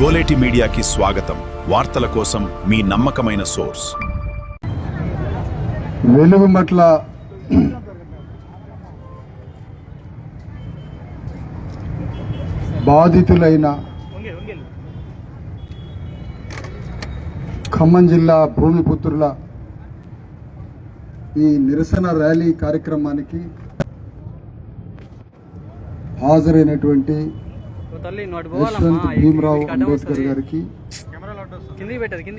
గోలేటి మీడియాకి స్వాగతం. వార్తల కోసం మీ నమ్మకమైన సోర్స్. వెలుగుమట్ల బాధితులైన ఖమ్మం జిల్లా భూమిపుత్రుల ఈ నిరసన ర్యాలీ కార్యక్రమానికి హాజరైనటువంటి యశ్వంత్ భీమరావు అంబేద్కర్ గారికి,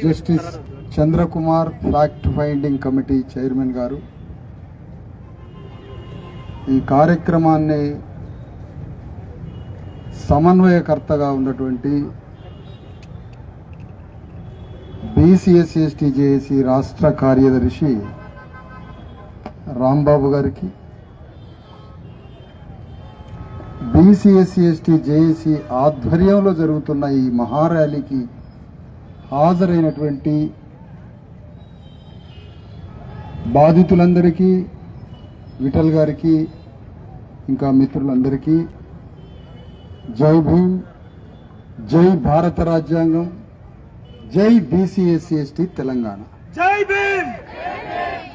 justice Chandrakumar fact finding committee chairman గారు, ఈ కార్యక్రమాన్ని సమన్వయకర్తగా ఉన్నటువంటి బీసీఎస్సీ జేఏసీ రాష్ట్ర కార్యదర్శి రాంబాబు గారికి, బీసీఎస్సీ జేఏసీ ఆధ్వర్యంలో జరుగుతున్న ఈ మహార్యాలీకి హాజరైనటువంటి బాధితులందరికీ, విఠల్ గారికి, ఇంకా మిత్రులందరికీ జై భీమ్, జై భారత రాజ్యాంగం, జై బీసీఎస్సీ తెలంగాణ. జై భీమ్,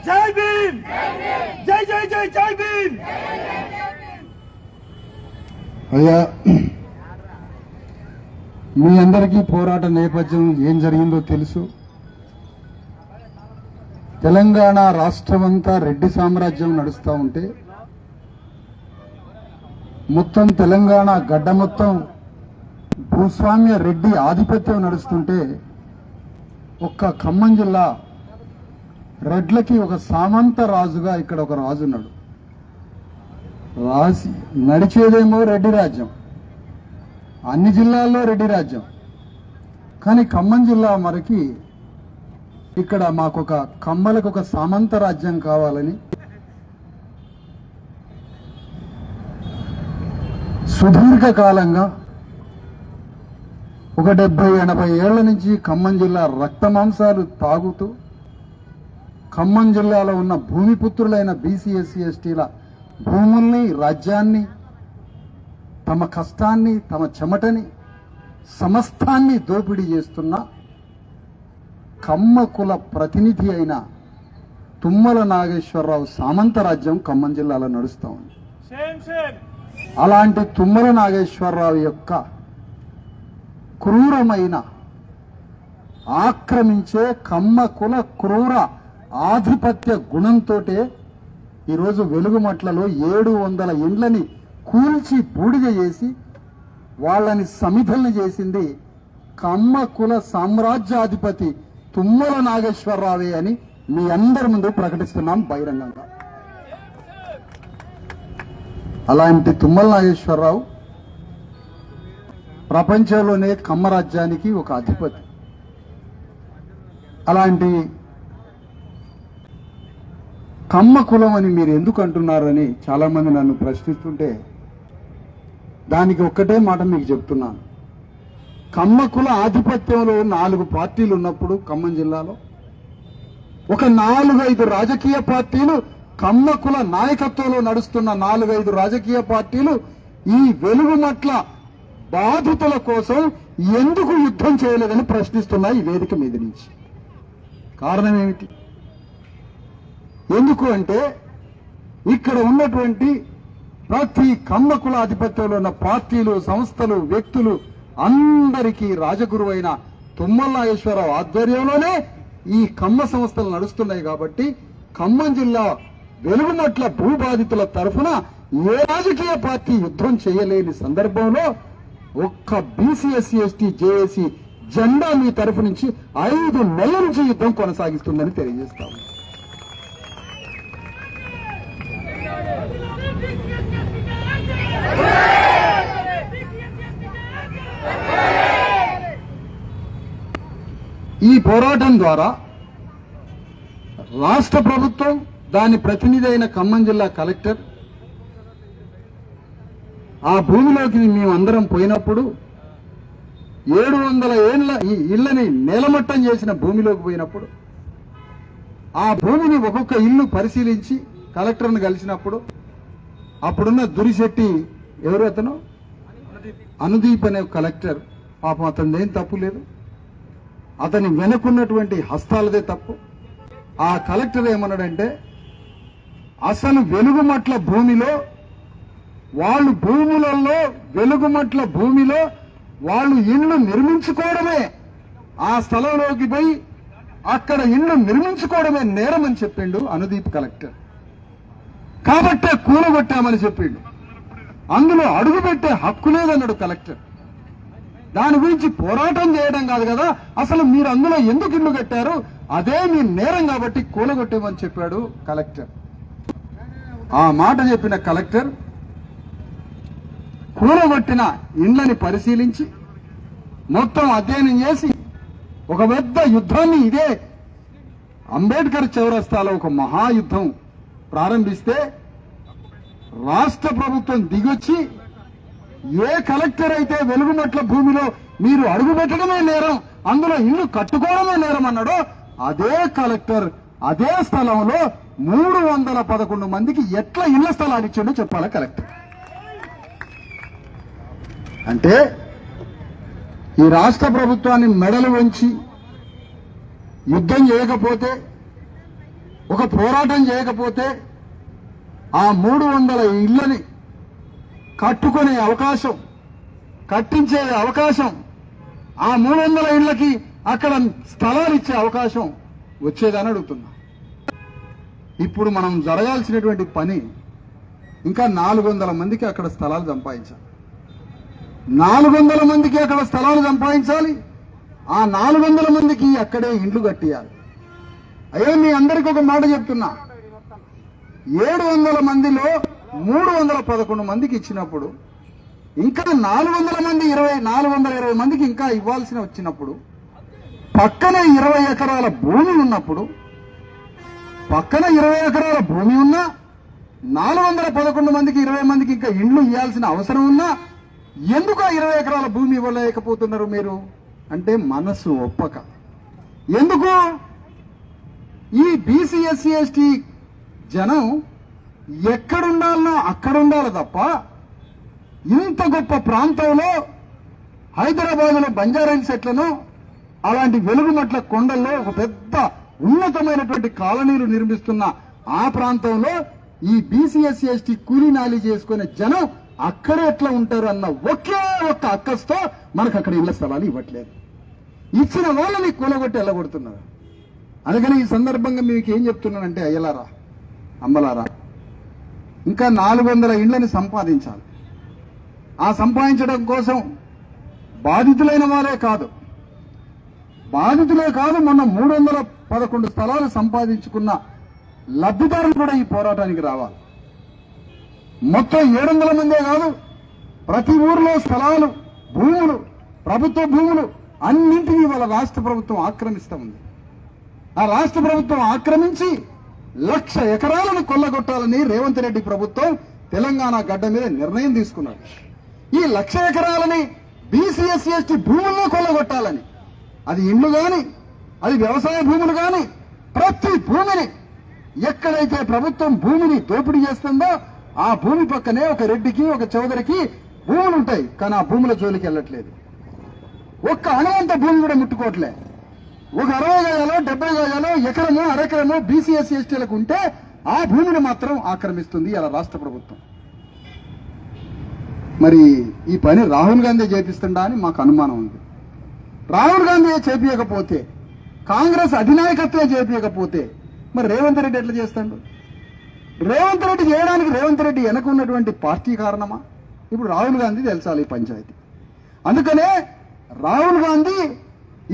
జై భీమ్, జై జై జై జై భీమ్. అయ్యా, మీ అందరికీ పోరాట నేపథ్యం ఏం జరిగిందో తెలుసు. తెలంగాణ రాష్ట్రమంతా రెడ్డి సామ్రాజ్యం నడుస్తూ ఉంటే, మొత్తం తెలంగాణ గడ్డ మొత్తం భూస్వామ్య రెడ్డి ఆధిపత్యం నడుస్తుంటే, ఒక్క ఖమ్మం జిల్లా రెడ్లకి ఒక సామంత రాజుగా ఇక్కడ ఒక రాజు ఉన్నాడు. రాసి నడిచేదేమో రెడ్డి రాజ్యం, అన్ని జిల్లాల్లో రెడ్డి రాజ్యం. కానీ ఖమ్మం జిల్లా మరికి ఇక్కడ మాకొక కమ్మలకు ఒక సామంత రాజ్యం కావాలని సుదీర్ఘకాలంగా ఒక 70-80 ఏళ్ల నుంచి ఖమ్మం జిల్లా రక్తమాంసాలు తాగుతూ, ఖమ్మం జిల్లాలో ఉన్న భూమిపుత్రులైన బీసీఎస్సీల భూముల్ని, రాజ్యాన్ని, తమ కష్టాన్ని, తమ చెమటని, సమస్తాన్ని దోపిడీ చేస్తున్న కమ్మ కుల ప్రతినిధి అయిన తుమ్మల నాగేశ్వరరావు సామంత రాజ్యం ఖమ్మం జిల్లాలో నడుస్తూ ఉంది. అలాంటి తుమ్మల నాగేశ్వరరావు యొక్క క్రూరమైన, ఆక్రమించే కమ్మ కుల క్రూర ఆధిపత్య గుణంతోటే ఈరోజు వెలుగుమట్లలో 700 ఇండ్లని కూల్చి బూడిద చేసి వాళ్ళని సమిధల్ని చేసింది కమ్మ కుల సామ్రాజ్యాధిపతి తుమ్మల నాగేశ్వరరావే అని మీ అందరి ముందు ప్రకటిస్తున్నాం బహిరంగంగా. అలాంటి తుమ్మల నాగేశ్వరరావు ప్రపంచంలోనే కమ్మ రాజ్యానికి ఒక అధిపతి. అలాంటి కమ్మ కులం అని మీరు ఎందుకు అంటున్నారని చాలా మంది నన్ను ప్రశ్నిస్తుంటే, దానికి ఒక్కటే మాట మీకు చెప్తున్నాను. కమ్మ కుల ఆధిపత్యంలో 4 పార్టీలు ఉన్నప్పుడు ఖమ్మం జిల్లాలో ఒక 4-5 రాజకీయ పార్టీలు, కమ్మ కుల నాయకత్వంలో నడుస్తున్న 4-5 రాజకీయ పార్టీలు ఈ వెలుగుమట్ల బాధితుల కోసం ఎందుకు యుద్ధం చేయలేదని ప్రశ్నిస్తున్నాయి ఈ వేదిక మీద నుంచి. కారణం ఏమిటి? ఎందుకు అంటే, ఇక్కడ ఉన్నటువంటి ప్రతి కమ్మ కుల ఆధిపత్యంలో ఉన్న పార్టీలు, సంస్థలు, వ్యక్తులు అందరికీ రాజగురువైన తుమ్మల నాగేశ్వరరావు ఆధ్వర్యంలోనే ఈ కమ్మ సంస్థలు నడుస్తున్నాయి. కాబట్టి ఖమ్మం జిల్లా వెలుగుమట్ల భూబాధితుల తరఫున ఏ రాజకీయ పార్టీ యుద్ధం చేయలేని సందర్భంలో ఒక్క బీసీఎస్సీ జేఏసీ జెండా మీ తరఫు నుంచి 5 నెలల నుంచి యుద్ధం కొనసాగిస్తుందని తెలియజేస్తాము. ఈ పోరాటం ద్వారా రాష్ట్ర ప్రభుత్వం, దాని ప్రతినిధి అయిన ఖమ్మం జిల్లా కలెక్టర్ ఆ భూమిలోకి మేమందరం పోయినప్పుడు 700 ఏళ్ల ఈ ఇళ్లని నేలమట్టం చేసిన భూమిలోకి పోయినప్పుడు, ఆ భూమిని ఒక్కొక్క ఇల్లు పరిశీలించి కలెక్టర్ను కలిసినప్పుడు, అప్పుడున్న దురిశెట్టి ఎవరు అతను అనుదీప్ అనే కలెక్టర్ పాపం అతనిదేం తప్పు లేదు, అతని వెనుకున్నటువంటి హస్తాలదే తప్పు. ఆ కలెక్టర్ ఏమన్నాడంటే, అసలు వెలుగుమట్ల భూమిలో వాళ్ళు భూములలో వెలుగుమట్ల భూమిలో వాళ్ళు ఇళ్లు నిర్మించుకోవడమే, ఆ స్థలంలోకి పోయి అక్కడ ఇళ్లు నిర్మించుకోవడమే నేరం అని చెప్పిండు అనుదీప్ కలెక్టర్. కాబట్టే కూలగొట్టామని చెప్పిండు. అందులో అడుగుపెట్టే హక్కు లేదన్నాడు కలెక్టర్. దాని గురించి పోరాటం చేయడం కాదు కదా, అసలు మీరు అందులో ఎందుకు ఇల్లు కట్టారు, అదే మీ నేరం కాబట్టి కూలగొట్టేమని చెప్పాడు కలెక్టర్. ఆ మాట చెప్పిన కలెక్టర్ కూలగొట్టిన ఇండ్లని పరిశీలించి మొత్తం అధ్యయనం చేసి ఒక పెద్ద యుద్ధాన్ని, ఇదే అంబేద్కర్ చౌరస్తాలో ఒక మహాయుద్ధం ప్రారంభిస్తే రాష్ట్ర ప్రభుత్వం దిగొచ్చి ఏ కలెక్టర్ అయితే వెలుగుమట్ల భూమిలో మీరు అడుగుపెట్టడమే నేరం, అందులో ఇల్లు కట్టుకోవడమే నేరం అన్నాడో అదే కలెక్టర్ అదే స్థలంలో 311 మందికి ఎట్లా ఇళ్ల స్థలాలు ఇచ్చిండో చెప్పాలి కలెక్టర్. అంటే ఈ రాష్ట్ర ప్రభుత్వాన్ని మెడలు వంచి యుద్ధం చేయకపోతే, ఒక పోరాటం చేయకపోతే ఆ 300 ఇళ్లని కట్టుకునే అవకాశం, కట్టించే అవకాశం, ఆ 300 ఇళ్లకి అక్కడ స్థలాలు ఇచ్చే అవకాశం వచ్చేదని అడుగుతున్నా. ఇప్పుడు మనం జరగాల్సినటువంటి పని ఇంకా 400 మందికి అక్కడ స్థలాలు సంపాదించాలి. 400 మందికి అక్కడ స్థలాలు సంపాదించాలి. ఆ 400 మందికి అక్కడే ఇండ్లు కట్టియాలి. అయ్యో మీ అందరికీ ఒక మాట చెప్తున్నా, 700 మందిలో 311 మందికి ఇచ్చినప్పుడు ఇంకా 420 మందికి ఇంకా ఇవ్వాల్సిన వచ్చినప్పుడు, పక్కన 20 ఎకరాల భూమి ఉన్నప్పుడు, పక్కన 20 ఎకరాల భూమి ఉన్నా 411 మందికి 20 మందికి ఇంకా ఇండ్లు ఇవ్వాల్సిన అవసరం ఉన్నా ఎందుకు 20 ఎకరాల భూమి ఇవ్వలేకపోతున్నారు మీరు అంటే మనసు ఒప్పక. ఎందుకు? ఈ బీసీ ఎస్సీ ఎస్టీ జనం ఎక్కడుండాలనో అక్కడుండాలి తప్ప, ఇంత గొప్ప ప్రాంతంలో హైదరాబాద్లో బంజారాహిల్స్ ఎట్లను అలాంటి వెలుగుమట్ల కొండల్లో ఒక పెద్ద ఉన్నతమైనటువంటి కాలనీలు నిర్మిస్తున్న ఆ ప్రాంతంలో ఈ బీసీ ఎస్సీ ఎస్టీ కూలీ నాలి చేసుకునే జనం అక్కడే ఎట్లా ఉంటారు అన్న ఒకే ఒక్క అక్కస్తో మనకు అక్కడ ఇళ్ల స్థలాలు ఇవ్వట్లేదు. ఇచ్చిన వాళ్ళని కూలగొట్టి వెళ్ళగొడుతున్నారు. అందుకని ఈ సందర్భంగా మీకు ఏం చెప్తున్నానంటే, అయ్యలారా అమ్మలారా, ఇంకా 400 ఇండ్లని సంపాదించాలి. ఆ సంపాదించడం కోసం బాధితులైన వారే కాదు, మొన్న 311 స్థలాలు సంపాదించుకున్న లబ్ధిదారులు కూడా ఈ పోరాటానికి రావాలి. మొత్తం 700 మందే కాదు, ప్రతి ఊర్లో స్థలాలు, భూములు, ప్రభుత్వ భూములు అన్నింటినీ వాళ్ళ రాష్ట్ర ప్రభుత్వం ఆక్రమిస్తూ ఉంది. ఆ రాష్ట్ర ప్రభుత్వం ఆక్రమించి 1,00,000 ఎకరాలను కొల్లగొట్టాలని రేవంత్ రెడ్డి ప్రభుత్వం తెలంగాణ గడ్డ మీద నిర్ణయం తీసుకున్నాడు. ఈ 1,00,000 ఎకరాలని బీసీ ఎస్సీ ఎస్టీ భూముల్లో కొల్లగొట్టాలని, అది ఇండ్లు గాని, అది వ్యవసాయ భూములు గాని, ప్రతి భూమిని ఎక్కడైతే ప్రభుత్వం భూమిని దోపిడీ చేస్తుందో ఆ భూమి పక్కనే ఒక రెడ్డికి ఒక చౌదరికి భూములు ఉంటాయి. కానీ ఆ భూముల జోలికి వెళ్ళట్లేదు. ఒక్క అణవంత భూమి కూడా ముట్టుకోవట్లే. ఒక 60 గజాలో 70 గజాలో ఎకరమో అరెకరమో బీసీ ఎస్సీ ఎస్టీలకు ఉంటే ఆ భూమిని మాత్రం ఆక్రమిస్తుంది ఇలా రాష్ట్ర ప్రభుత్వం. మరి ఈ పని రాహుల్ గాంధీ చేపిస్తుండా అని మాకు అనుమానం ఉంది. రాహుల్ గాంధీ చేపించకపోతే, కాంగ్రెస్ అధినాయకత్వం చేపించకపోతే మరి రేవంత్ రెడ్డి ఎట్లా చేస్తాడు? రేవంత్ రెడ్డి చేయడానికి రేవంత్ రెడ్డి వెనక ఉన్నటువంటి పార్టీ కారణమా? ఇప్పుడు రాహుల్ గాంధీ తెలుసాలి ఈ పంచాయతీ. అందుకనే రాహుల్ గాంధీ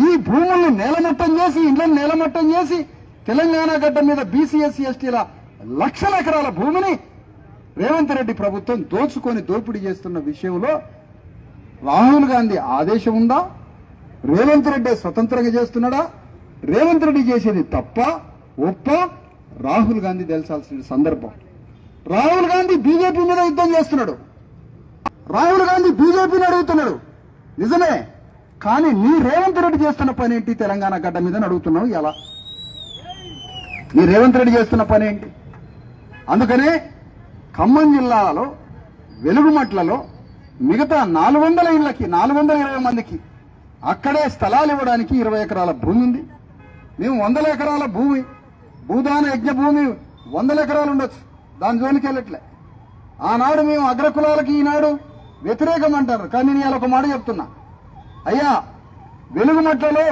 ఈ భూములను నేలమట్టం చేసి, ఇళ్లను నేలమట్టం చేసి తెలంగాణ గడ్డ మీద బీసీ ఎస్సీ ఎస్టీల 1,00,000 ఎకరాల భూమిని రేవంత్ రెడ్డి ప్రభుత్వం దోచుకొని దోపిడీ చేస్తున్న విషయంలో రాహుల్ గాంధీ ఆదేశం ఉందా? రేవంత్ రెడ్డి స్వతంత్రంగా చేస్తున్నాడా? రేవంత్ రెడ్డి చేసేది తప్ప ఒప్ప రాహుల్ గాంధీ తెలుసాల్సిన సందర్భం. రాహుల్ గాంధీ బీజేపీ మీద యుద్ధం చేస్తున్నాడు. రాహుల్ గాంధీ బీజేపీని అడుగుతున్నాడు, నిజమే. కానీ నీ రేవంత్ రెడ్డి చేస్తున్న పని ఏంటి తెలంగాణ గడ్డ మీద అడుగుతున్నావు. ఎలా నీ రేవంత్ రెడ్డి చేస్తున్న పని ఏంటి? అందుకనే ఖమ్మం జిల్లాలో వెలుగుమట్లలో మిగతా 400 ఇళ్లకి 420 మందికి అక్కడే స్థలాలు ఇవ్వడానికి 20 ఎకరాల భూమి ఉంది. మేము 100 ఎకరాల భూమి, భూదాన యజ్ఞ భూమి 100 ఎకరాలు ఉండొచ్చు, దాని జోలికి వెళ్ళట్లే. ఆనాడు మేము అగ్రకులాలకి ఈనాడు వ్యతిరేకం అంటారు. కానీ నేను ఒక మాట చెప్తున్నా, అయ్యా వెలుగుమట్లలో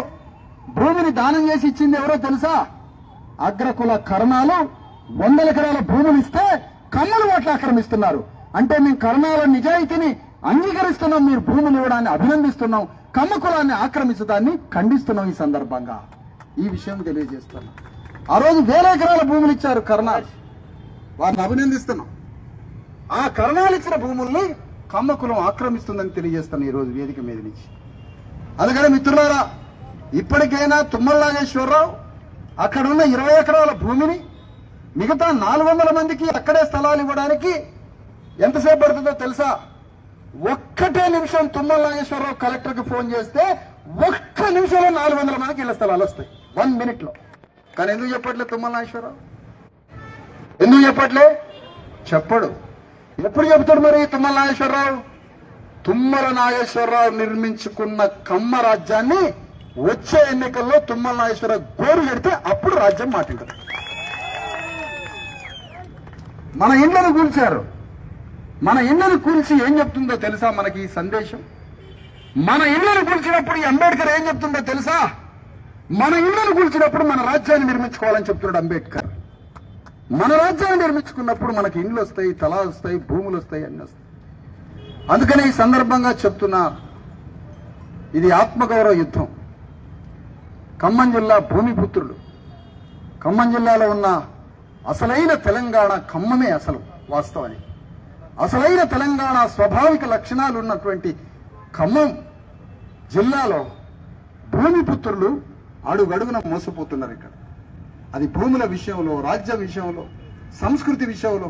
భూమిని దానం చేసి ఇచ్చింది ఎవరో తెలుసా? అగ్రకుల కర్ణాలు 100 ఎకరాల భూములు ఇస్తే కమ్మలు వాటిని ఆక్రమిస్తున్నారు. అంటే మేము కర్ణాల నిజాయితీని అంగీకరిస్తున్నాం, మీరు భూములు ఇవ్వడాన్ని అభినందిస్తున్నాం, కమ్మ కులాన్ని ఆక్రమించడాన్ని ఖండిస్తున్నాం. ఈ సందర్భంగా ఈ విషయం తెలియజేస్తున్నాం. ఆ రోజు 1000 ఎకరాల భూములు ఇచ్చారు కర్ణాలు, వారిని అభినందిస్తున్నాం. ఆ కర్ణాలు ఇచ్చిన భూముల్ని కమ్మ కులం ఆక్రమిస్తుందని తెలియజేస్తున్నాం ఈ రోజు వేదిక మీద నుంచి. అందుకని మిత్రులారా, ఇప్పటికైనా తుమ్మల నాగేశ్వరరావు అక్కడున్న 20 ఎకరాల భూమిని మిగతా 400 మందికి అక్కడే స్థలాలు ఇవ్వడానికి ఎంతసేపు పడుతుందో తెలుసా? 1 నిమిషం తుమ్మల నాగేశ్వరరావు కలెక్టర్కి ఫోన్ చేస్తే 1 నిమిషంలో 400 మందికి ఇళ్ల స్థలాలు వస్తాయి, 1 మినిట్ లో. కానీ ఎందుకు చెప్పట్లే తుమ్మల నాగేశ్వరరావు? ఎందుకు చెప్పట్లే? చెప్పడు. ఎప్పుడు చెబుతాడు మరి తుమ్మల నాగేశ్వరరావు? తుమ్మల నాగేశ్వరరావు నిర్మించుకున్న కమ్మ రాజ్యాన్ని వచ్చే ఎన్నికల్లో తుమ్మల నాగేశ్వరరావు గోరు పెడితే అప్పుడు రాజ్యం మాట్లాడతారు. మన ఇళ్లను కూల్చారు. మన ఇళ్లను కూల్చి ఏం చెప్తుందో తెలుసా మనకి ఈ సందేశం? మన ఇళ్లను కూల్చినప్పుడు ఈ అంబేద్కర్ ఏం చెప్తుందో తెలుసా? మన ఇళ్లను కూల్చినప్పుడు మన రాజ్యాన్ని నిర్మించుకోవాలని చెప్తున్నాడు అంబేద్కర్. మన రాజ్యాన్ని నిర్మించుకున్నప్పుడు మనకి ఇండ్లు వస్తాయి, తలాలు వస్తాయి, భూములు వస్తాయి, అన్ని వస్తాయి. అందుకనే ఈ సందర్భంగా చెప్తున్నా, ఇది ఆత్మగౌరవ యుద్ధం. ఖమ్మం జిల్లా భూమిపుత్రుడు, ఖమ్మం జిల్లాలో ఉన్న అసలైన తెలంగాణ ఖమ్మమే అసలు వాస్తవానికి. అసలైన తెలంగాణ స్వాభావిక లక్షణాలు ఉన్నటువంటి ఖమ్మం జిల్లాలో భూమిపుత్రులు అడుగడుగున మోసపోతున్నారు. ఇక్కడ అది భూముల విషయంలో, రాజ్య విషయంలో, సంస్కృతి విషయంలో,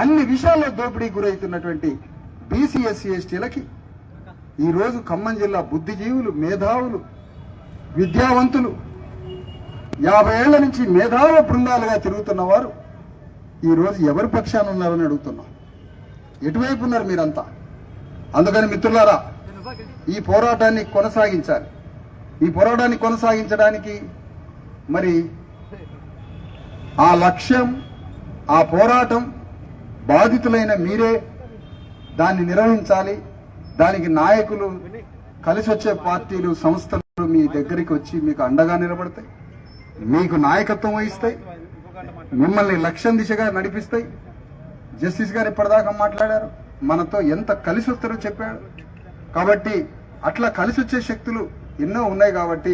అన్ని విషయాల్లో దోపిడీ గురవుతున్నటువంటి బీసీ ఎస్సీ ఎస్టీలకి ఈరోజు ఖమ్మం జిల్లా బుద్ధిజీవులు, మేధావులు, విద్యావంతులు, 50 ఏళ్ల నుంచి మేధావ బృందాలుగా తిరుగుతున్న వారు ఈరోజు ఎవరి పక్షాన ఉన్నారని అడుగుతున్నాం. ఎటువైపు ఉన్నారు మీరంతా? అందుకని మిత్రులారా, ఈ పోరాటాన్ని కొనసాగించాలి. ఈ పోరాటాన్ని కొనసాగించడానికి మరి ఆ లక్ష్యం, ఆ పోరాటం బాధితులైన మీరే దాన్ని నిర్వహించాలి. దానికి నాయకులు, కలిసి వచ్చే పార్టీలు, సంస్థలు మీ దగ్గరికి వచ్చి మీకు అండగా నిలబడతాయి, మీకు నాయకత్వం వహిస్తాయి, మిమ్మల్ని లక్ష్యం దిశగా నడిపిస్తాయి. జస్టిస్ గారు ఇప్పటిదాకా మాట్లాడారు, మనతో ఎంత కలిసి వస్తారో చెప్పాడు. కాబట్టి అట్లా కలిసి వచ్చే శక్తులు ఎన్నో ఉన్నాయి. కాబట్టి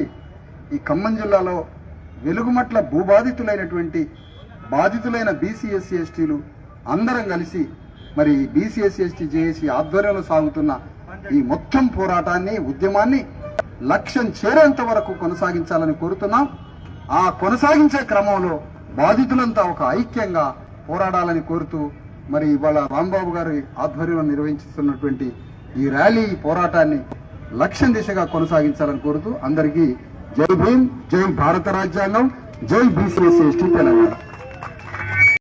ఈ ఖమ్మం జిల్లాలో వెలుగుమట్ల భూబాధితులైనటువంటి బాధితులైన బీసీ ఎస్సీ ఎస్టీలు అందరం కలిసి మరి బీసీ ఎస్సీ ఎస్టీ జేఏసీ ఆధ్వర్యంలో సాగుతున్న ఈ మొత్తం పోరాటాన్ని, ఉద్యమాన్ని లక్ష్యం చేరేంత వరకు కొనసాగించాలని కోరుతున్నాం. ఆ కొనసాగించే క్రమంలో బాధితులంతా ఒక ఐక్యంగా పోరాడాలని కోరుతూ మరి ఇవాళ రాంబాబు గారి ఆధ్వర్యంలో నిర్వహిస్తున్నటువంటి ఈ ర్యాలీ, ఈ పోరాటాన్ని లక్ష్యం దిశగా కొనసాగించాలని కోరుతూ అందరికీ జై భీమ్, జై భారత రాజ్యాంగం, జై బీసీ ఎస్సీ ఎస్టీ తెలంగాణ.